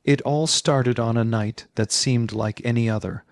It all started on a night that seemed like any other,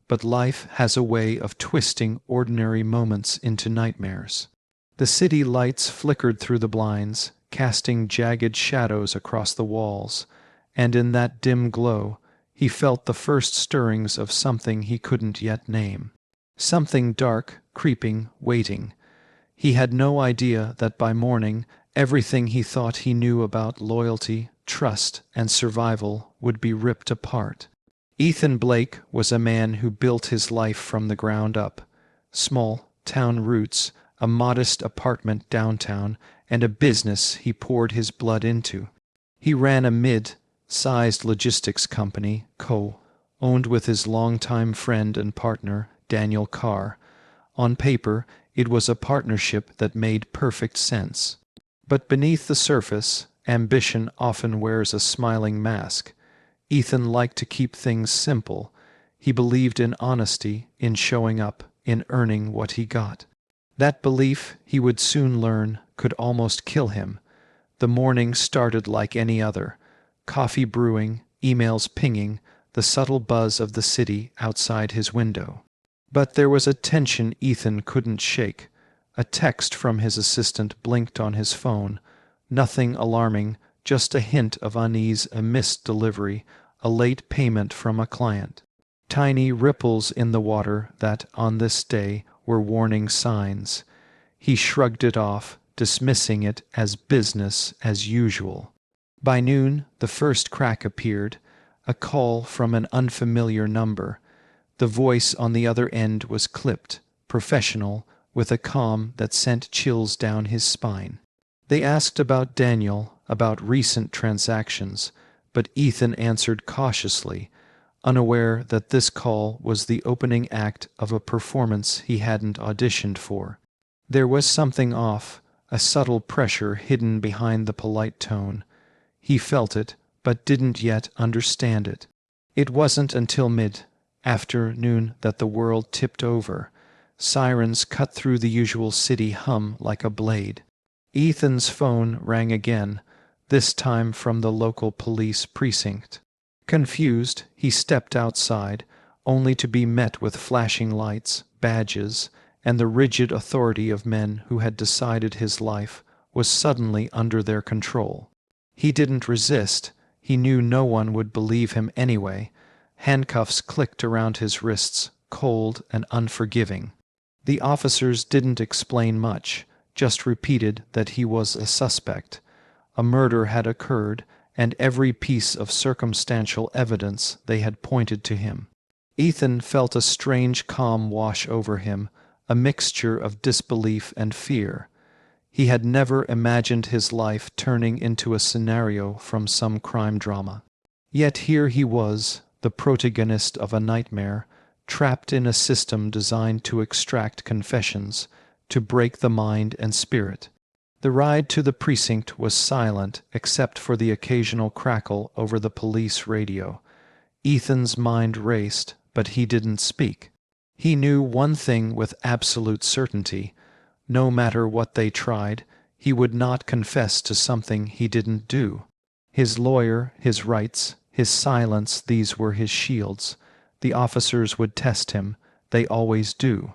but life has a way of twisting ordinary moments into nightmares. The city lights flickered through the blinds, casting jagged shadows across the walls, and in that dim glow he felt the first stirrings of something he couldn't yet name. Something dark, creeping, waiting. He had no idea that by morning everything he thought he knew about loyalty, trust, and survival would be ripped apart. Ethan Blake was a man who built his life from the ground up. Small town roots, a modest apartment downtown, and a business he poured his blood into. He ran a mid-sized logistics company, owned with his longtime friend and partner, Daniel Carr. On paper, it was a partnership that made perfect sense. But beneath the surface, ambition often wears a smiling mask. Ethan liked to keep things simple. He believed in honesty, in showing up, in earning what he got. That belief, he would soon learn, could almost kill him. The morning started like any other. Coffee brewing, emails pinging, the subtle buzz of the city outside his window. But there was a tension Ethan couldn't shake. A text from his assistant blinked on his phone. Nothing alarming, just a hint of unease, a missed delivery, a late payment from a client. Tiny ripples in the water that, on this day, were warning signs. He shrugged it off, dismissing it as business as usual. By noon, the first crack appeared, a call from an unfamiliar number. The voice on the other end was clipped, professional, with a calm that sent chills down his spine. They asked about Daniel, about recent transactions, but Ethan answered cautiously, unaware that this call was the opening act of a performance he hadn't auditioned for. There was something off, a subtle pressure hidden behind the polite tone. He felt it, but didn't yet understand it. It wasn't until mid-afternoon that the world tipped over. Sirens cut through the usual city hum like a blade. Ethan's phone rang again, this time from the local police precinct. Confused, he stepped outside, only to be met with flashing lights, badges, and the rigid authority of men who had decided his life was suddenly under their control. He didn't resist. He knew no one would believe him anyway. Handcuffs clicked around his wrists, cold and unforgiving. The officers didn't explain much, just repeated that he was a suspect. A murder had occurred, and every piece of circumstantial evidence they had pointed to him. Ethan felt a strange calm wash over him, a mixture of disbelief and fear. He had never imagined his life turning into a scenario from some crime drama. Yet here he was, the protagonist of a nightmare, trapped in a system designed to extract confessions, to break the mind and spirit. The ride to the precinct was silent except for the occasional crackle over the police radio. Ethan's mind raced, but he didn't speak. He knew one thing with absolute certainty. No matter what they tried, he would not confess to something he didn't do. His lawyer, his rights, his silence, these were his shields. The officers would test him. They always do.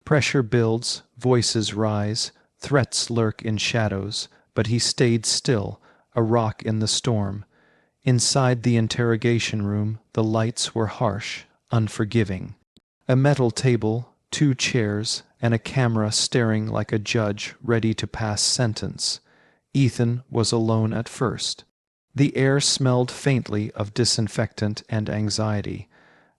Pressure builds, voices rise, threats lurk in shadows, but he stayed still, a rock in the storm. Inside the interrogation room, the lights were harsh, unforgiving. A metal table, 2 chairs, and a camera staring like a judge ready to pass sentence. Ethan was alone at first. The air smelled faintly of disinfectant and anxiety,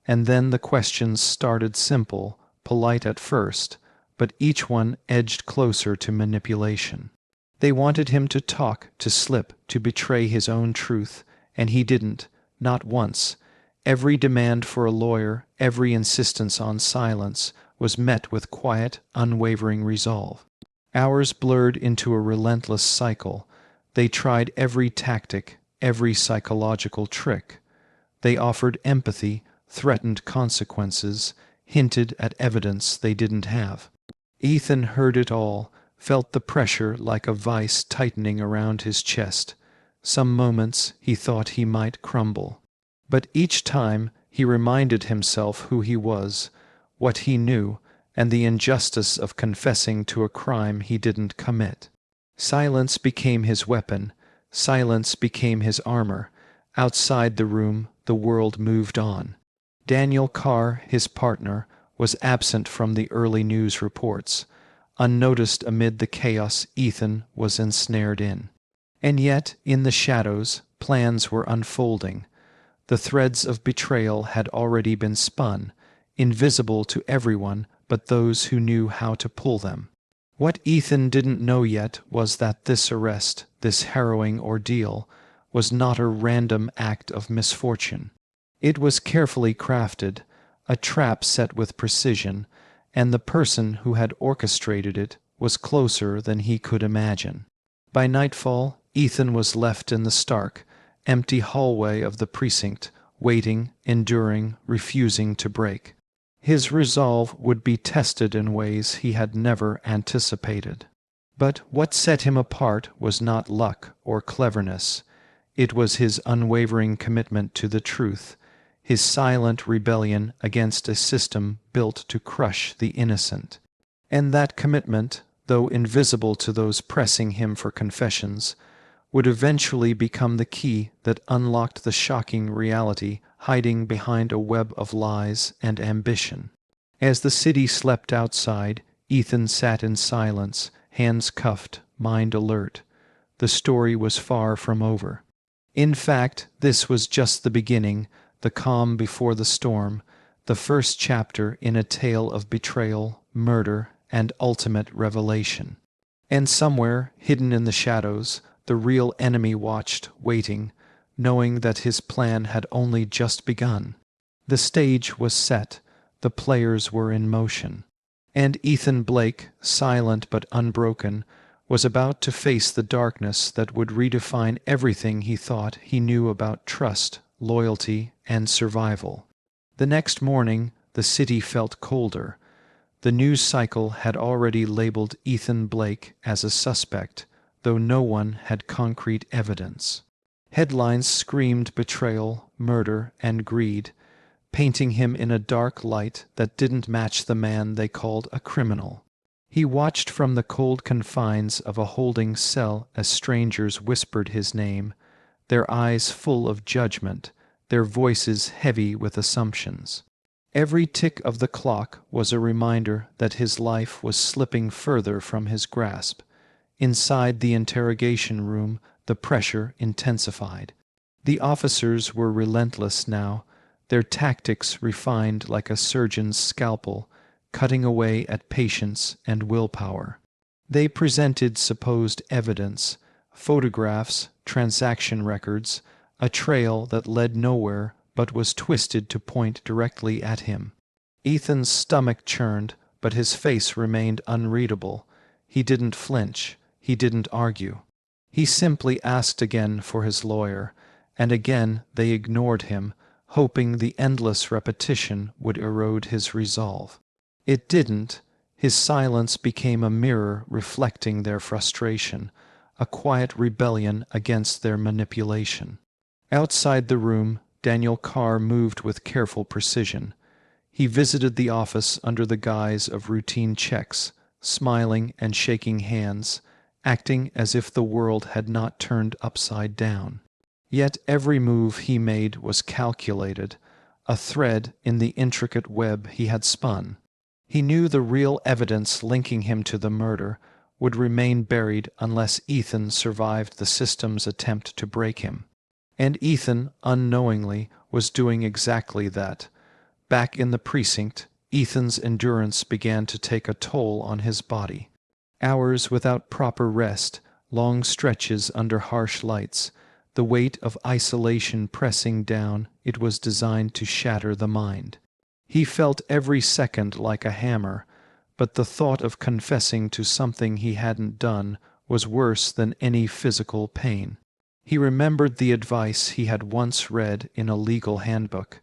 and then the questions started simple, polite at first, but each one edged closer to manipulation. They wanted him to talk, to slip, to betray his own truth, and he didn't, not once. Every demand for a lawyer, every insistence on silence, was met with quiet, unwavering resolve. Hours blurred into a relentless cycle. They tried every tactic, every psychological trick. They offered empathy, threatened consequences, hinted at evidence they didn't have. Ethan heard it all, felt the pressure like a vice tightening around his chest. Some moments he thought he might crumble. But each time he reminded himself who he was, what he knew, and the injustice of confessing to a crime he didn't commit. Silence became his weapon, silence became his armor. Outside the room, the world moved on. Daniel Carr, his partner, was absent from the early news reports. Unnoticed amid the chaos Ethan was ensnared in. And yet, in the shadows, plans were unfolding. The threads of betrayal had already been spun, invisible to everyone but those who knew how to pull them. What Ethan didn't know yet was that this arrest, this harrowing ordeal, was not a random act of misfortune. It was carefully crafted, a trap set with precision, and the person who had orchestrated it was closer than he could imagine. By nightfall, Ethan was left in the stark, empty hallway of the precinct, waiting, enduring, refusing to break. His resolve would be tested in ways he had never anticipated. But what set him apart was not luck or cleverness. It was his unwavering commitment to the truth, his silent rebellion against a system built to crush the innocent. And that commitment, though invisible to those pressing him for confessions, would eventually become the key that unlocked the shocking reality hiding behind a web of lies and ambition. As the city slept outside, Ethan sat in silence, hands cuffed, mind alert. The story was far from over. In fact, this was just the beginning, the calm before the storm, the first chapter in a tale of betrayal, murder, and ultimate revelation. And somewhere, hidden in the shadows, the real enemy watched, waiting, knowing that his plan had only just begun. The stage was set, the players were in motion. And Ethan Blake, silent but unbroken, was about to face the darkness that would redefine everything he thought he knew about trust, loyalty, and survival. The next morning, the city felt colder. The news cycle had already labeled Ethan Blake as a suspect, though no one had concrete evidence. Headlines screamed betrayal, murder, and greed, painting him in a dark light that didn't match the man they called a criminal. He watched from the cold confines of a holding cell as strangers whispered his name, their eyes full of judgment, their voices heavy with assumptions. Every tick of the clock was a reminder that his life was slipping further from his grasp. Inside the interrogation room, the pressure intensified. The officers were relentless now, their tactics refined like a surgeon's scalpel, cutting away at patience and willpower. They presented supposed evidence, photographs, transaction records, a trail that led nowhere but was twisted to point directly at him. Ethan's stomach churned, but his face remained unreadable. He didn't flinch. He didn't argue. He simply asked again for his lawyer, and again they ignored him, hoping the endless repetition would erode his resolve. It didn't. His silence became a mirror reflecting their frustration, a quiet rebellion against their manipulation. Outside the room, Daniel Carr moved with careful precision. He visited the office under the guise of routine checks, smiling and shaking hands, acting as if the world had not turned upside down. Yet every move he made was calculated, a thread in the intricate web he had spun. He knew the real evidence linking him to the murder would remain buried unless Ethan survived the system's attempt to break him. And Ethan, unknowingly, was doing exactly that. Back in the precinct, Ethan's endurance began to take a toll on his body. Hours without proper rest, long stretches under harsh lights, the weight of isolation pressing down, it was designed to shatter the mind. He felt every second like a hammer, but the thought of confessing to something he hadn't done was worse than any physical pain. He remembered the advice he had once read in a legal handbook.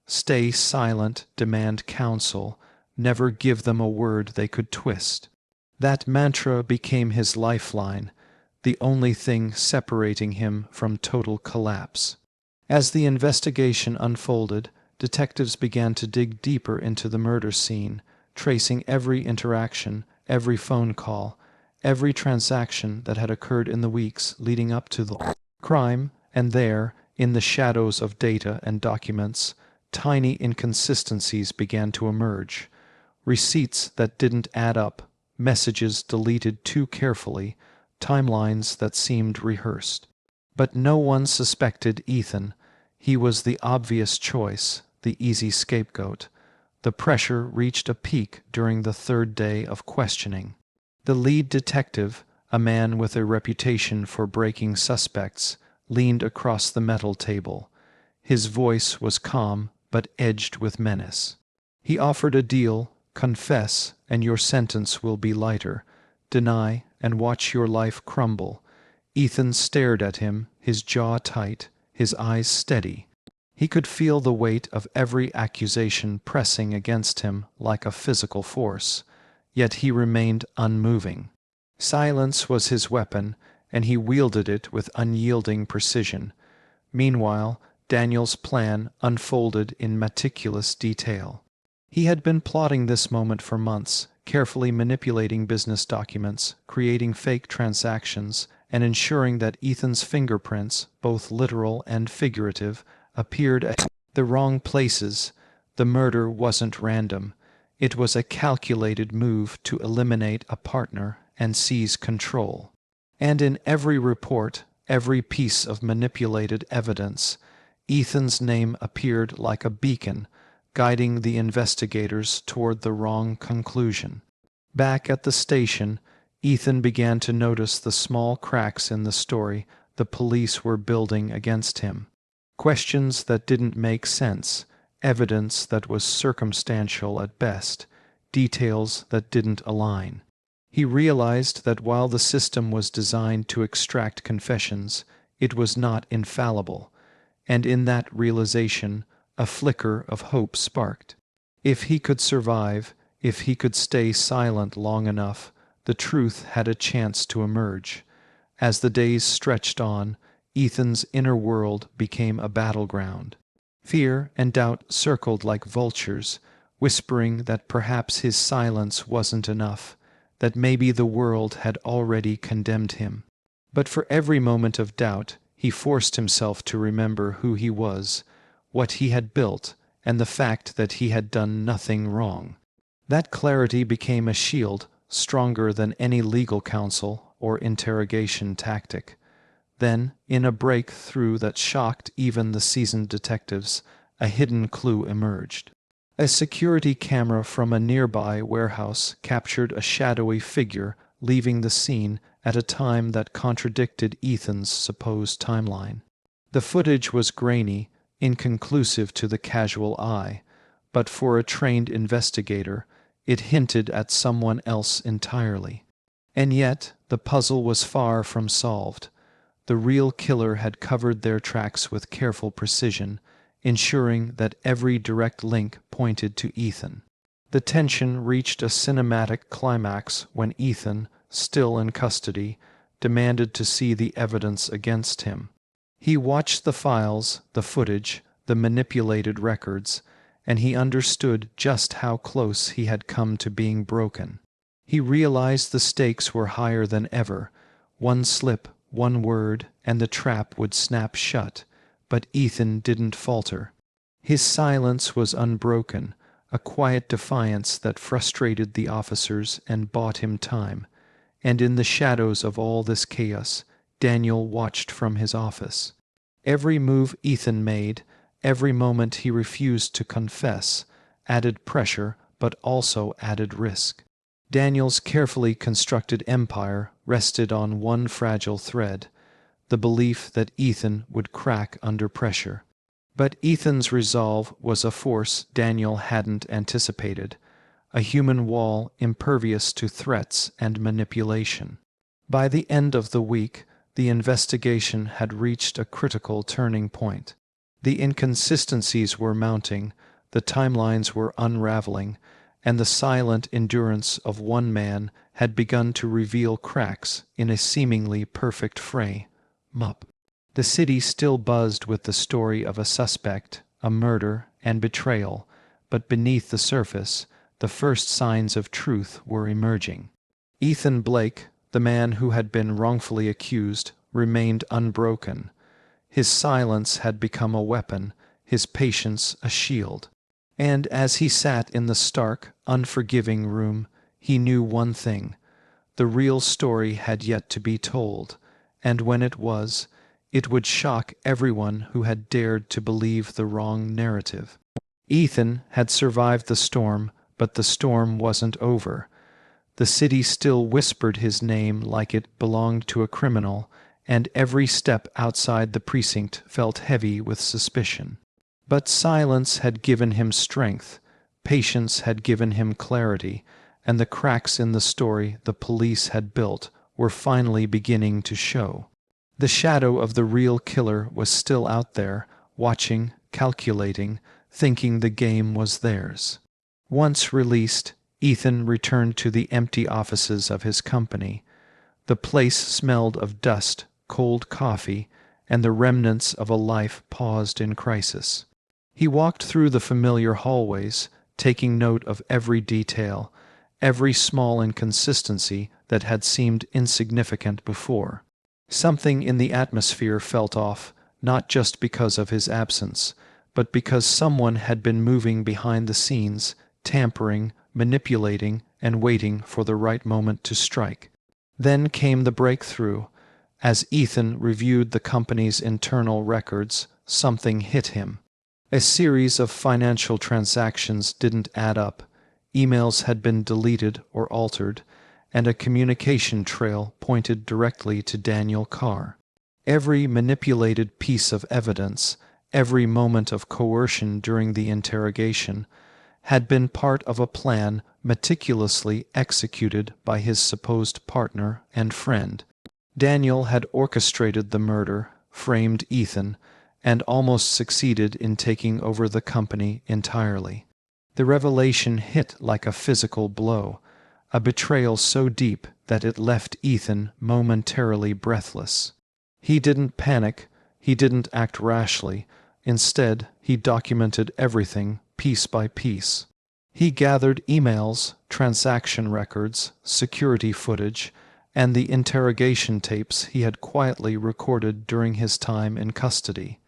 Stay silent, demand counsel, never give them a word they could twist. That mantra became his lifeline, the only thing separating him from total collapse. As the investigation unfolded, detectives began to dig deeper into the murder scene, tracing every interaction, every phone call, every transaction that had occurred in the weeks leading up to the crime, and there, in the shadows of data and documents, tiny inconsistencies began to emerge. Receipts that didn't add up, messages deleted too carefully, timelines that seemed rehearsed. But no one suspected Ethan. He was the obvious choice, the easy scapegoat. The pressure reached a peak during the third day of questioning. The lead detective, a man with a reputation for breaking suspects, leaned across the metal table. His voice was calm but edged with menace. He offered a deal: confess, and your sentence will be lighter. Deny, and watch your life crumble. Ethan stared at him, his jaw tight, his eyes steady. He could feel the weight of every accusation pressing against him like a physical force, yet he remained unmoving. Silence was his weapon, and he wielded it with unyielding precision. Meanwhile, Daniel's plan unfolded in meticulous detail. He had been plotting this moment for months, carefully manipulating business documents, creating fake transactions, and ensuring that Ethan's fingerprints, both literal and figurative, appeared at the wrong places. The murder wasn't random. It was a calculated move to eliminate a partner and seize control. And in every report, every piece of manipulated evidence, Ethan's name appeared like a beacon, guiding the investigators toward the wrong conclusion. Back at the station, Ethan began to notice the small cracks in the story the police were building against him. Questions that didn't make sense, evidence that was circumstantial at best, details that didn't align. He realized that while the system was designed to extract confessions, it was not infallible, and in that realization, a flicker of hope sparked. If he could survive, if he could stay silent long enough, the truth had a chance to emerge. As the days stretched on, Ethan's inner world became a battleground. Fear and doubt circled like vultures, whispering that perhaps his silence wasn't enough, that maybe the world had already condemned him. But for every moment of doubt, he forced himself to remember who he was, what he had built, and the fact that he had done nothing wrong. That clarity became a shield stronger than any legal counsel or interrogation tactic. Then, in a breakthrough that shocked even the seasoned detectives, a hidden clue emerged. A security camera from a nearby warehouse captured a shadowy figure leaving the scene at a time that contradicted Ethan's supposed timeline. The footage was grainy, inconclusive to the casual eye, but for a trained investigator, it hinted at someone else entirely. And yet, the puzzle was far from solved. The real killer had covered their tracks with careful precision, ensuring that every direct link pointed to Ethan. The tension reached a cinematic climax when Ethan, still in custody, demanded to see the evidence against him. He watched the files, the footage, the manipulated records, and he understood just how close he had come to being broken. He realized the stakes were higher than ever. One slip, one word, and the trap would snap shut, but Ethan didn't falter. His silence was unbroken, a quiet defiance that frustrated the officers and bought him time. And in the shadows of all this chaos, Daniel watched from his office. Every move Ethan made, every moment he refused to confess, added pressure but also added risk. Daniel's carefully constructed empire rested on one fragile thread, the belief that Ethan would crack under pressure. But Ethan's resolve was a force Daniel hadn't anticipated, a human wall impervious to threats and manipulation. By the end of the week, the investigation had reached a critical turning point. The inconsistencies were mounting, the timelines were unraveling, and the silent endurance of one man had begun to reveal cracks in a seemingly perfect frame. The The city still buzzed with the story of a suspect, a murder, and betrayal, but beneath the surface, the first signs of truth were emerging. Ethan Blake, the man who had been wrongfully accused, remained unbroken. His silence had become a weapon, his patience a shield. And as he sat in the stark, unforgiving room, he knew one thing: the real story had yet to be told, and when it was, it would shock everyone who had dared to believe the wrong narrative. Ethan had survived the storm, but the storm wasn't over. The city still whispered his name like it belonged to a criminal, and every step outside the precinct felt heavy with suspicion. But silence had given him strength, patience had given him clarity, and the cracks in the story the police had built were finally beginning to show. The shadow of the real killer was still out there, watching, calculating, thinking the game was theirs. Once released, Ethan returned to the empty offices of his company. The place smelled of dust, cold coffee, and the remnants of a life paused in crisis. He walked through the familiar hallways, taking note of every detail, every small inconsistency that had seemed insignificant before. Something in the atmosphere felt off, not just because of his absence, but because someone had been moving behind the scenes, tampering, manipulating, and waiting for the right moment to strike. Then came the breakthrough. As Ethan reviewed the company's internal records, something hit him. A series of financial transactions didn't add up. Emails had been deleted or altered, and a communication trail pointed directly to Daniel Carr. Every manipulated piece of evidence, every moment of coercion during the interrogation, had been part of a plan meticulously executed by his supposed partner and friend. Daniel had orchestrated the murder, framed Ethan, and almost succeeded in taking over the company entirely. The revelation hit like a physical blow, a betrayal so deep that it left Ethan momentarily breathless. He didn't panic, he didn't act rashly. Instead, he documented everything piece by piece. He gathered emails, transaction records, security footage, and the interrogation tapes he had quietly recorded during his time in custody.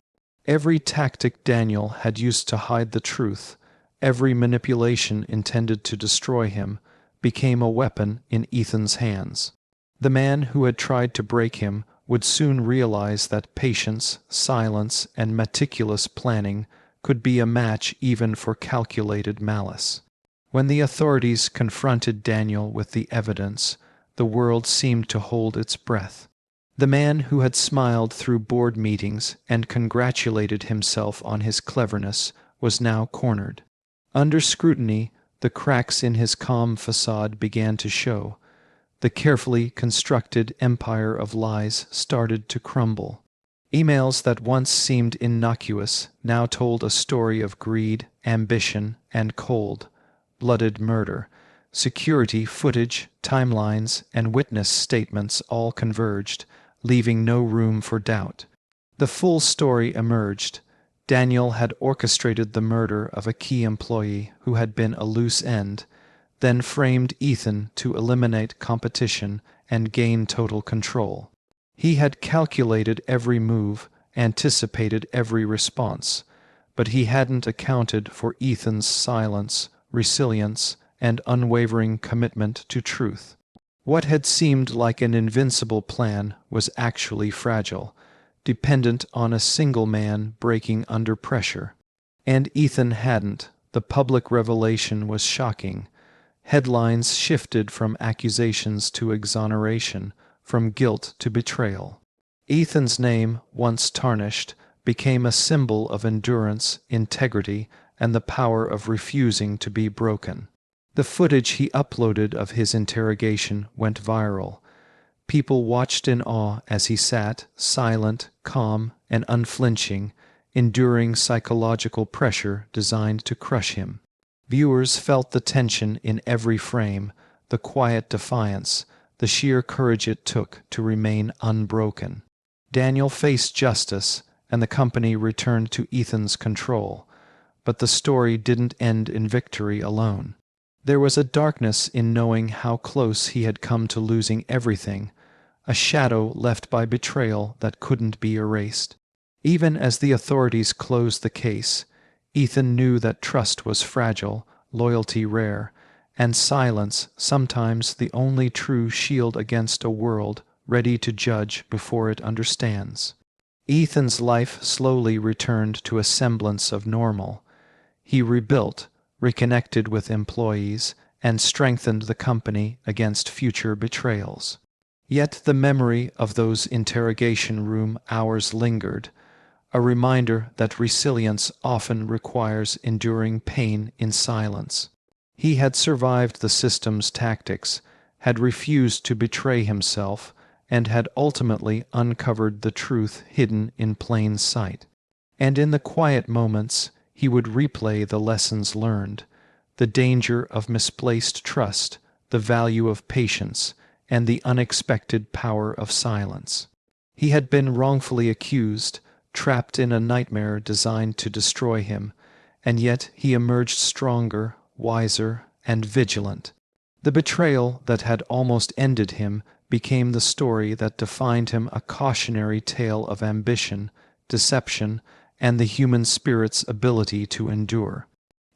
Every tactic Daniel had used to hide the truth, every manipulation intended to destroy him, became a weapon in Ethan's hands. The man who had tried to break him would soon realize that patience, silence, and meticulous planning could be a match even for calculated malice. When the authorities confronted Daniel with the evidence, the world seemed to hold its breath. The man who had smiled through board meetings and congratulated himself on his cleverness was now cornered. Under scrutiny, the cracks in his calm facade began to show. The carefully constructed empire of lies started to crumble. Emails that once seemed innocuous now told a story of greed, ambition, and cold-blooded murder. Security footage, timelines, and witness statements all converged, leaving no room for doubt. The full story emerged. Daniel had orchestrated the murder of a key employee who had been a loose end, then framed Ethan to eliminate competition and gain total control. He had calculated every move, anticipated every response, but he hadn't accounted for Ethan's silence, resilience, and unwavering commitment to truth. What had seemed like an invincible plan was actually fragile, dependent on a single man breaking under pressure. And Ethan hadn't. The public revelation was shocking. Headlines shifted from accusations to exoneration, from guilt to betrayal. Ethan's name, once tarnished, became a symbol of endurance, integrity, and the power of refusing to be broken. The footage he uploaded of his interrogation went viral. People watched in awe as he sat, silent, calm, and unflinching, enduring psychological pressure designed to crush him. Viewers felt the tension in every frame, the quiet defiance, the sheer courage it took to remain unbroken. Daniel faced justice, and the company returned to Ethan's control. But the story didn't end in victory alone. There was a darkness in knowing how close he had come to losing everything, a shadow left by betrayal that couldn't be erased. Even as the authorities closed the case, Ethan knew that trust was fragile, loyalty rare, and silence sometimes the only true shield against a world ready to judge before it understands. Ethan's life slowly returned to a semblance of normal. He rebuilt, reconnected with employees, and strengthened the company against future betrayals. Yet the memory of those interrogation room hours lingered, a reminder that resilience often requires enduring pain in silence. He had survived the system's tactics, had refused to betray himself, and had ultimately uncovered the truth hidden in plain sight. And in the quiet moments, he would replay the lessons learned, the danger of misplaced trust, the value of patience, and the unexpected power of silence. He had been wrongfully accused, trapped in a nightmare designed to destroy him, and yet he emerged stronger, wiser, and vigilant. The betrayal that had almost ended him became the story that defined him, a cautionary tale of ambition, deception, and the human spirit's ability to endure.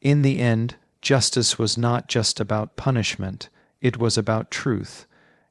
In the end, justice was not just about punishment, it was about truth.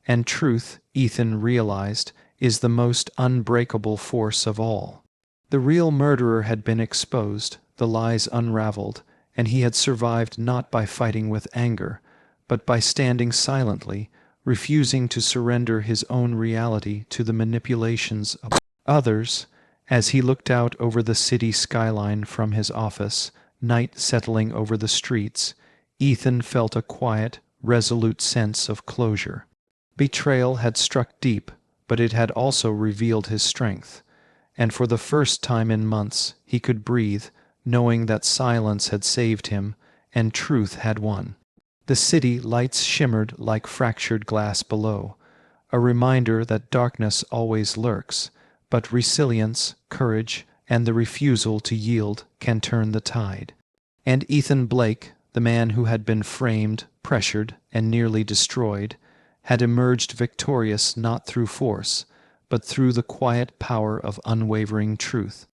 And truth, Ethan realized, is the most unbreakable force of all. The real murderer had been exposed, the lies unraveled, and he had survived not by fighting with anger, but by standing silently, refusing to surrender his own reality to the manipulations of others. As he looked out over the city skyline from his office, night settling over the streets, Ethan felt a quiet, resolute sense of closure. Betrayal had struck deep, but it had also revealed his strength, and for the first time in months he could breathe, knowing that silence had saved him and truth had won. The city lights shimmered like fractured glass below, a reminder that darkness always lurks, but resilience, courage, and the refusal to yield can turn the tide. And Ethan Blake, the man who had been framed, pressured, and nearly destroyed, had emerged victorious not through force, but through the quiet power of unwavering truth.